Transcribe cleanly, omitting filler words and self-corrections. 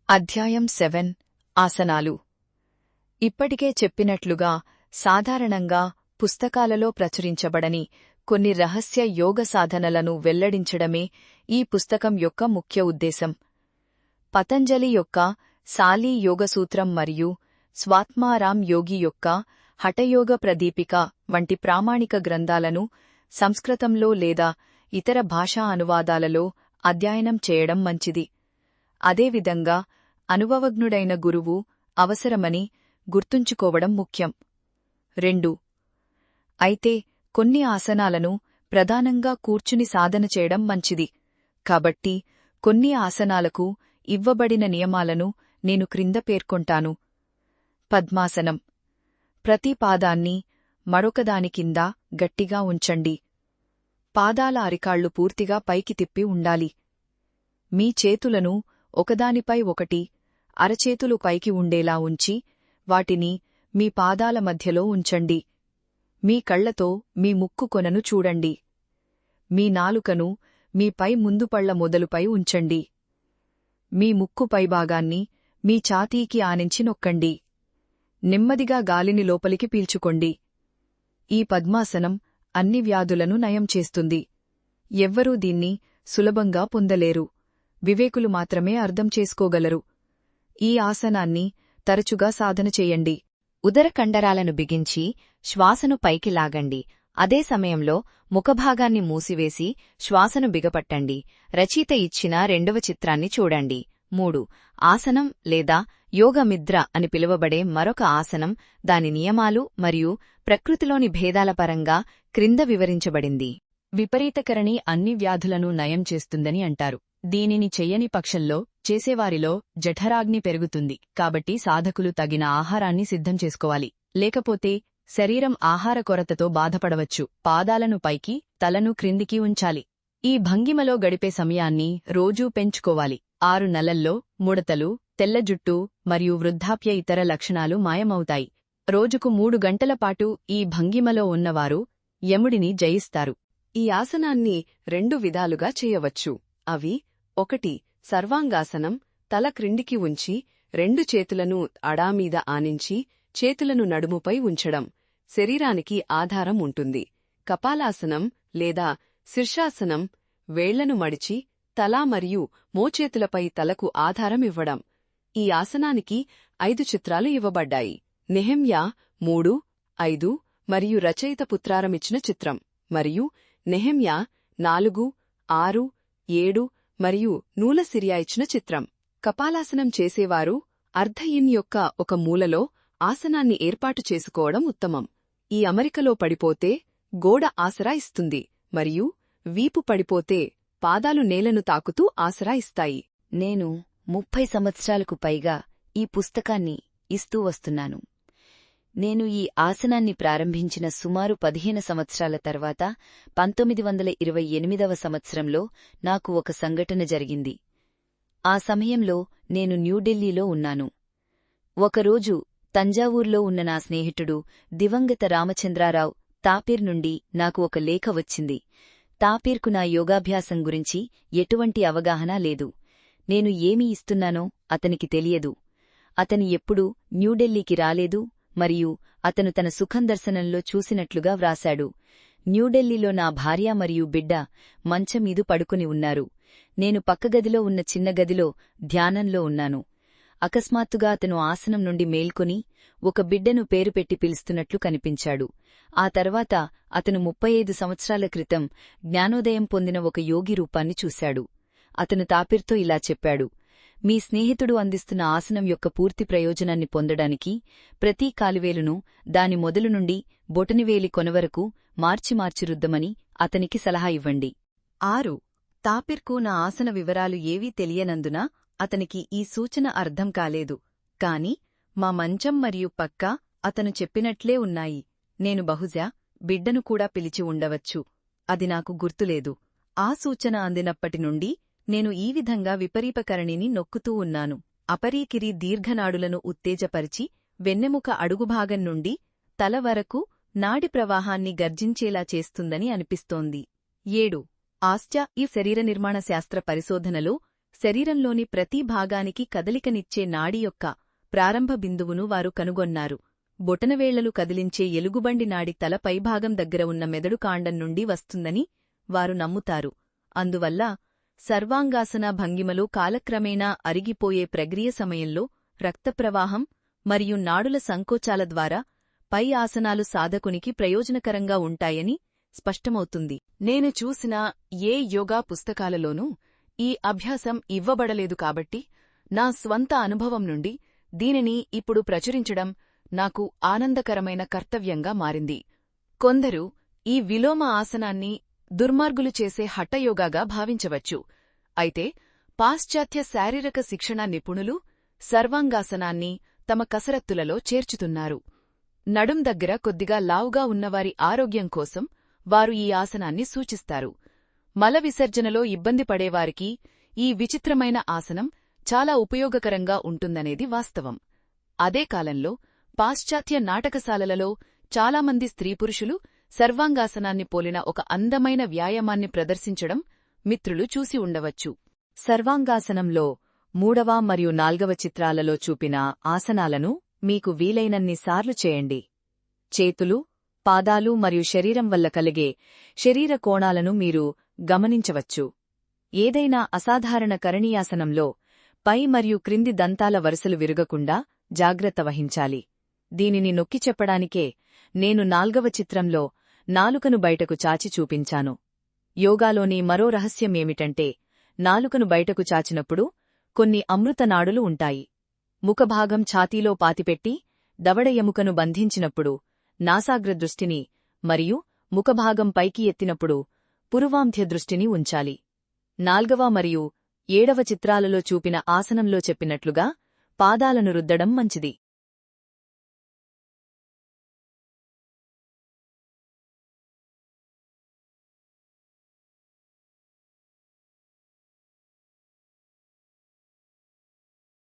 అధ్యాయం 7 ఆసనాలు. ఇప్పటికే చెప్పినట్లుగా సాధారణంగా పుస్తకాలలో ప్రచురించబడని కొన్ని రహస్య యోగ సాధనలను వెల్లడించడమే ఈ పుస్తకం యొక్క ముఖ్య ఉద్దేశం. పతంజలి యొక్క సాలీ యోగసూత్రం మరియు స్వాత్మారాం యోగి యొక్క హఠయోగ ప్రదీపిక వంటి ప్రామాణిక గ్రంథాలను సంస్కృతంలో లేదా ఇతర భాషా అనువాదాలలో అధ్యయనం చేయడం మంచిది. అదేవిధంగా అనుభవజ్ఞుడైన గురువు అవసరమని గుర్తుంచుకోవడం ముఖ్యం. 2. అయితే కొన్ని ఆసనాలను ప్రధానంగా కూర్చుని సాధన చేయడం మంచిది. కాబట్టి కొన్ని ఆసనాలకు ఇవ్వబడిన నియమాలను నేను క్రింద పేర్కొంటాను. పద్మాసనం. ప్రతి పాదాన్ని మరొకదాని కింద గట్టిగా ఉంచండి. పాదాల అరికాళ్లు పూర్తిగా పైకి తిప్పి ఉండాలి. మీ చేతులను ఒకదానిపై ఒకటి అరచేతులు పైకి ఉండేలా ఉంచి వాటిని మీ పాదాల మధ్యలో ఉంచండి. మీ కళ్లతో మీ ముక్కు కొనను చూడండి. మీ నాలుకను మీ పై ముందుపళ్ల మొదలుపై ఉంచండి. మీ ముక్కు పైభాగాన్ని మీ ఛాతీకి ఆనించి నొక్కండి. నెమ్మదిగా గాలిని లోపలికి పీల్చుకోండి. ఈ పద్మాసనం అన్ని వ్యాధులను నయం చేస్తుంది. ఎవ్వరూ దీన్ని సులభంగా పొందలేరు. వివేకులు మాత్రమే అర్థం చేసుకోగలరు. ఈ ఆసనాన్ని తరచుగా సాధన చేయండి. ఉదర కండరాలను బిగించి శ్వాసను పైకి లాగండి. అదే సమయంలో ముఖభాగాన్ని మూసివేసి శ్వాసను బిగపట్టండి. రచయిత ఇచ్చిన 2వ చిత్రాన్ని చూడండి. 3. ఆసనం లేదా యోగమిద్ర అని పిలువబడే మరొక ఆసనం దాని నియమాలు మరియు ప్రకృతిలోని భేదాల పరంగా క్రింద వివరించబడింది. విపరీతకరణి అన్ని వ్యాధులను నయం చేస్తుందని అంటారు. దీనిని చెయ్యని పక్షంలో చేసేవారిలో జఠరాగ్ని పెరుగుతుంది. కాబట్టి సాధకులు తగిన ఆహారాన్ని సిద్ధం చేసుకోవాలి. లేకపోతే శరీరం ఆహార కొరతతో బాధపడవచ్చు. పాదాలను పైకి, తలను క్రిందికి ఉంచాలి. ఈ భంగిమలో గడిపే సమయాన్ని రోజూ పెంచుకోవాలి. 6 నెలల్లో ముడతలు, తెల్ల జుట్టు మరియు వృద్ధాప్య ఇతర లక్షణాలు మాయమవుతాయి. రోజుకు 3 గంటల పాటు ఈ భంగిమలో ఉన్నవారు యముడిని జయిస్తారు. ఈ ఆసనాన్ని 2 విధాలుగా చేయవచ్చు. అవి 1. సర్వాంగాసనం. తల క్రిందికి ఉంచి 2 చేతులను అడామీద ఆనించి చేతులను నడుముపై ఉంచడం. శరీరానికి ఆధారం ఉంటుంది. కపాలాసనం లేదా శీర్షాసనం. వేళ్లను మడిచి తల మరియు మోచేతులపై తలకు ఆధారం ఇవ్వడం. ఈ ఆసనానికి 5 చిత్రాలు ఇవ్వబడ్డాయి. నెహెమ్యా 3, 5 మరియు రచయిత పుత్రారమిచ్చిన చిత్రం మరియు నెహెమ్యా 4, 6, 7 మరియు నూల సిరియా ఇచ్చిన చిత్రం. కపాలాసనం చేసేవారు అర్ధయిన్ యొక్క ఒక మూలలో ఆసనాన్ని ఏర్పాటు చేసుకోవడం ఉత్తమం. ఈ అమరికలో పడిపోతే గోడ ఆసరా ఇస్తుంది మరియు వీపు పడిపోతే పాదాలు నేలను తాకుతూ ఆసరా ఇస్తాయి. నేను 30 సంవత్సరాలకు పైగా ఈ పుస్తకాన్ని ఇస్తూ వస్తున్నాను. నేను ఈ ఆసనాన్ని ప్రారంభించిన సుమారు 15 సంవత్సరాల తర్వాత 1928వ సంవత్సరంలో నాకు ఒక సంఘటన జరిగింది. ఆ సమయంలో నేను న్యూఢిల్లీలో ఉన్నాను. ఒకరోజు తంజావూర్లో ఉన్న నా స్నేహితుడు దివంగత రామచంద్రారావు తాపీర్ నుండి నాకు ఒక లేఖ వచ్చింది. తాపీర్కు నా యోగాభ్యాసం గురించి ఎటువంటి అవగాహన లేదు. నేను ఏమి ఇస్తున్నానో అతనికి తెలియదు. అతను ఎప్పుడూ న్యూఢిల్లీకి రాలేదు మరియు అతను తన సుఖందర్శనంలో చూసినట్లుగా వ్రాశాడు. న్యూఢిల్లీలో నా భార్య మరియు బిడ్డ మంచమీదు పడుకుని ఉన్నారు. నేను పక్కగదిలో ఉన్న చిన్న గదిలో ధ్యానంలో ఉన్నాను. అకస్మాత్తుగా అతను ఆసనం నుండి మేల్కొని ఒక బిడ్డను పేరు పెట్టి పిలుస్తున్నట్లు కనిపించాడు. ఆ తర్వాత అతను 35 సంవత్సరాల క్రితం జ్ఞానోదయం పొందిన ఒక యోగి రూపాన్ని చూశాడు. అతను తాపీర్తో ఇలా చెప్పాడు: మీ స్నేహితుడు అందిస్తున్న ఆసనం యొక్క పూర్తి ప్రయోజనాన్ని పొందడానికి ప్రతి కాలివేలును దాని మొదలు నుండి బొటనివేలి కొనవరకు మార్చి రుద్దమని అతనికి సలహా ఇవ్వండి. 6. తాపీర్కు నా ఆసన వివరాలు ఏవీ తెలియనందున అతనికి ఈ సూచన అర్థం కాలేదు. కాని మా మంచం మరియు పక్క అతను చెప్పినట్లే ఉన్నాయి. నేను బహుశా బిడ్డను కూడా పిలిచి ఉండవచ్చు. అది నాకు గుర్తులేదు. ఆ సూచన అందినప్పటి నుండి నేను ఈ విధంగా విపరీపకరణిని నొక్కుతూ ఉన్నాను. అపరీకిరి దీర్ఘనాడులను ఉత్తేజపరిచి వెన్నెముక అడుగుభాగం నుండి తల వరకు నాడి ప్రవాహాన్ని గర్జించేలా చేస్తుందని అనిపిస్తోంది. 7. ఈ శరీర నిర్మాణ శాస్త్ర పరిశోధనలో శరీరంలోని ప్రతి భాగానికి కదలికనిచ్చే నాడి యొక్క ప్రారంభ బిందువును వారు కనుగొన్నారు. బొటనవేళ్లలు కదిలించే ఎలుగుబండి నాడి తల పైభాగం దగ్గర ఉన్న మెదడు కాండం నుండి వస్తుందని వారు నమ్ముతారు. అందువల్ల సర్వాంగాసన భంగిమలు కాలక్రమేణా అరిగిపోయే ప్రక్రియ సమయంలో రక్తప్రవాహం మరియు నాడుల సంకోచాల ద్వారా పై ఆసనాలు సాధకునికి ప్రయోజనకరంగా ఉంటాయని స్పష్టమవుతుంది. నేను చూసిన ఏ యోగా పుస్తకాలలోనూ ఈ అభ్యాసం ఇవ్వబడలేదు కాబట్టి నా స్వంత అనుభవం నుండి దీనిని ఇప్పుడు ప్రచురించడం నాకు ఆనందకరమైన కర్తవ్యంగా మారింది. కొందరు ఈ విలోమ ఆసనాన్ని దుర్మార్గులు చేసే హఠయోగాగా భావించవచ్చు. అయితే పాశ్చాత్య శారీరక శిక్షణ నిపుణులు సర్వాంగాసనాన్ని తమ కసరత్తులలో చేర్చుతున్నారు. నడుం దగ్గర కొద్దిగా లావుగా ఉన్నవారి ఆరోగ్యం కోసం వారు ఈ ఆసనాన్ని సూచిస్తారు. మల విసర్జనలో ఇబ్బంది పడేవారికి ఈ విచిత్రమైన ఆసనం చాలా ఉపయోగకరంగా ఉంటుందనేది వాస్తవం. అదే కాలంలో పాశ్చాత్య నాటకశాలలలో చాలామంది స్త్రీపురుషులు సర్వాంగాసనాన్ని పోలిన ఒక అందమైన వ్యాయామాన్ని ప్రదర్శించడం మిత్రులు చూసి ఉండవచ్చు. సర్వాంగాసనంలో 3వ మరియు 4వ చిత్రాలలో చూపిన ఆసనాలను మీకు వీలైనన్నిసార్లు చేయండి. చేతులు, పాదాలు మరియు శరీరం వల్ల కలిగే శరీర కోణాలను మీరు గమనించవచ్చు. ఏదైనా అసాధారణ కరణీయాసనంలో పై మరియు క్రింది దంతాల వరుసలు విరగకుండా జాగ్రత్త వహించాలి. దీనిని నొక్కి చెప్పడానికే నేను 4వ చిత్రంలో నాలుకను బయటకు చాచి చూపించాను. యోగాలోని మరో రహస్యమేమిటంటే నాలుకను బయటకు చాచినప్పుడు కొన్ని అమృత నాడులు ఉంటాయి. ముఖభాగం ఛాతీలో పాతిపెట్టి దవడ ఎముకను బంధించినప్పుడు నాసాగ్ర దృష్టిని మరియు ముఖభాగం పైకి ఎత్తినప్పుడు పురువాంధ్య దృష్టిని ఉంచాలి. 4వ మరియు 7వ చిత్రాలలో చూపిన ఆసనంలో చెప్పినట్లుగా పాదాలను రుద్దడం మంచిది.